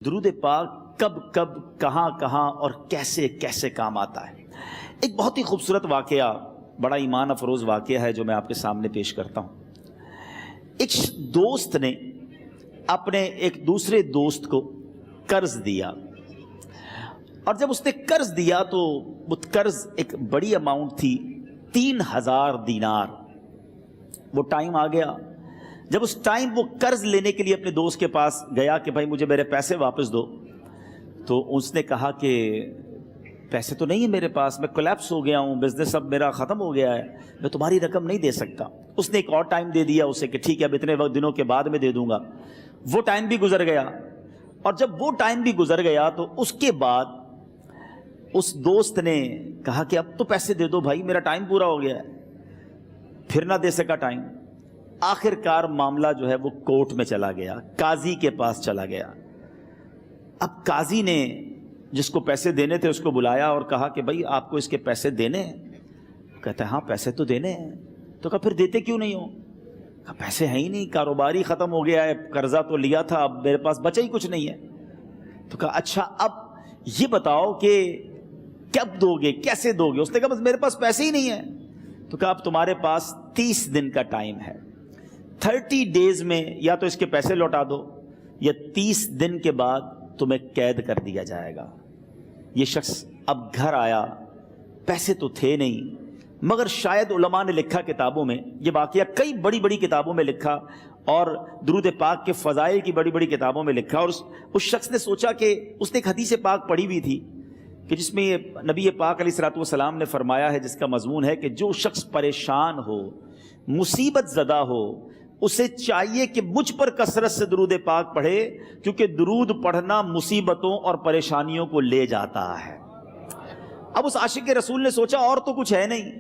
درود پاک کب کب کہاں کہاں اور کیسے کیسے کام آتا ہے۔ ایک بہت ہی خوبصورت واقعہ، بڑا ایمان افروز واقعہ ہے جو میں آپ کے سامنے پیش کرتا ہوں۔ ایک دوست نے اپنے ایک دوسرے دوست کو قرض دیا، اور جب اس نے قرض دیا تو وہ قرض ایک بڑی اماؤنٹ تھی، 3000 دینار۔ وہ ٹائم آ گیا جب اس ٹائم وہ قرض لینے کے لیے اپنے دوست کے پاس گیا کہ بھائی مجھے میرے پیسے واپس دو، تو اس نے کہا کہ پیسے تو نہیں ہے میرے پاس، میں کولیپس ہو گیا ہوں، بزنس اب میرا ختم ہو گیا ہے، میں تمہاری رقم نہیں دے سکتا۔ اس نے ایک اور ٹائم دے دیا اسے کہ ٹھیک ہے اب اتنے دنوں کے بعد میں دے دوں گا۔ وہ ٹائم بھی گزر گیا، اور جب وہ ٹائم بھی گزر گیا تو اس کے بعد اس دوست نے کہا کہ اب تو پیسے دے دو بھائی، میرا ٹائم پورا ہو گیا ہے۔ پھر نہ دے سکا ٹائم۔ آخر کار معاملہ جو ہے وہ کورٹ میں چلا گیا، قاضی کے پاس چلا گیا۔ اب قاضی نے جس کو پیسے دینے تھے اس کو بلایا اور کہا کہ بھائی آپ کو اس کے پیسے دینے ہیں؟ کہتا ہے ہاں پیسے تو دینے ہیں۔ تو کہا پھر دیتے کیوں نہیں ہو؟ کہا پیسے ہیں ہی نہیں، کاروبار ہی ختم ہو گیا ہے، قرضہ تو لیا تھا، اب میرے پاس بچا ہی کچھ نہیں ہے۔ تو کہا اچھا اب یہ بتاؤ کہ کب دو گے، کیسے دو گے؟ اس نے کہا بس میرے پاس پیسے ہی نہیں ہیں۔ تو کہا اب تمہارے پاس 30 دن کا ٹائم ہے، 30 ڈیز میں یا تو اس کے پیسے لوٹا دو یا 30 دن کے بعد تمہیں قید کر دیا جائے گا۔ یہ شخص اب گھر آیا، پیسے تو تھے نہیں، مگر شاید علماء نے لکھا کتابوں میں، یہ واقعہ کئی بڑی بڑی کتابوں میں لکھا اور درود پاک کے فضائل کی بڑی بڑی کتابوں میں لکھا، اور اس شخص نے سوچا کہ اس نے ایک حدیث پاک پڑھی ہوئی تھی کہ جس میں یہ نبی پاک علیہ الصلوۃ والسلام نے فرمایا ہے، جس کا مضمون ہے کہ جو شخص پریشان ہو، مصیبت زدہ ہو، اسے چاہیے کہ مجھ پر کثرت سے درود پاک پڑھے، کیونکہ درود پڑھنا مصیبتوں اور پریشانیوں کو لے جاتا ہے۔ اب اس عاشق رسول نے سوچا اور تو کچھ ہے نہیں،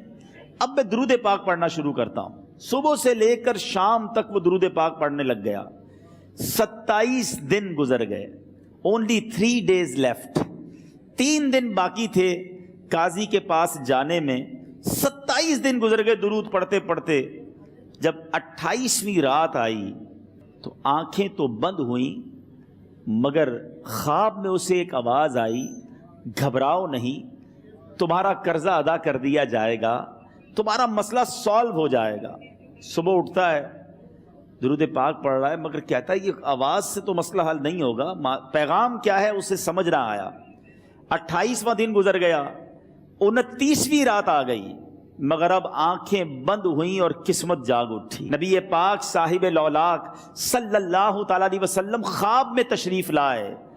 اب میں درود پاک پڑھنا شروع کرتا ہوں۔ صبح سے لے کر شام تک وہ درود پاک پڑھنے لگ گیا۔ 27 دن گزر گئے، only 3 days left، 3 دن باقی تھے قاضی کے پاس جانے میں۔ 27 دن گزر گئے درود پڑھتے پڑھتے۔ جب 28ویں رات آئی تو آنکھیں تو بند ہوئیں، مگر خواب میں اسے ایک آواز آئی، گھبراؤ نہیں، تمہارا قرضہ ادا کر دیا جائے گا، تمہارا مسئلہ سالو ہو جائے گا۔ صبح اٹھتا ہے، درود پاک پڑھ رہا ہے، مگر کہتا ہے یہ آواز سے تو مسئلہ حل نہیں ہوگا، پیغام کیا ہے اسے سمجھ نہ آیا۔ 28واں دن گزر گیا، 29ویں رات آ گئی، مگر اب آنکھیں بند ہوئیں اور قسمت جاگ اٹھی۔ نبی پاک صاحب لولاک صلی اللہ تعالی علیہ وسلم خواب میں تشریف لائے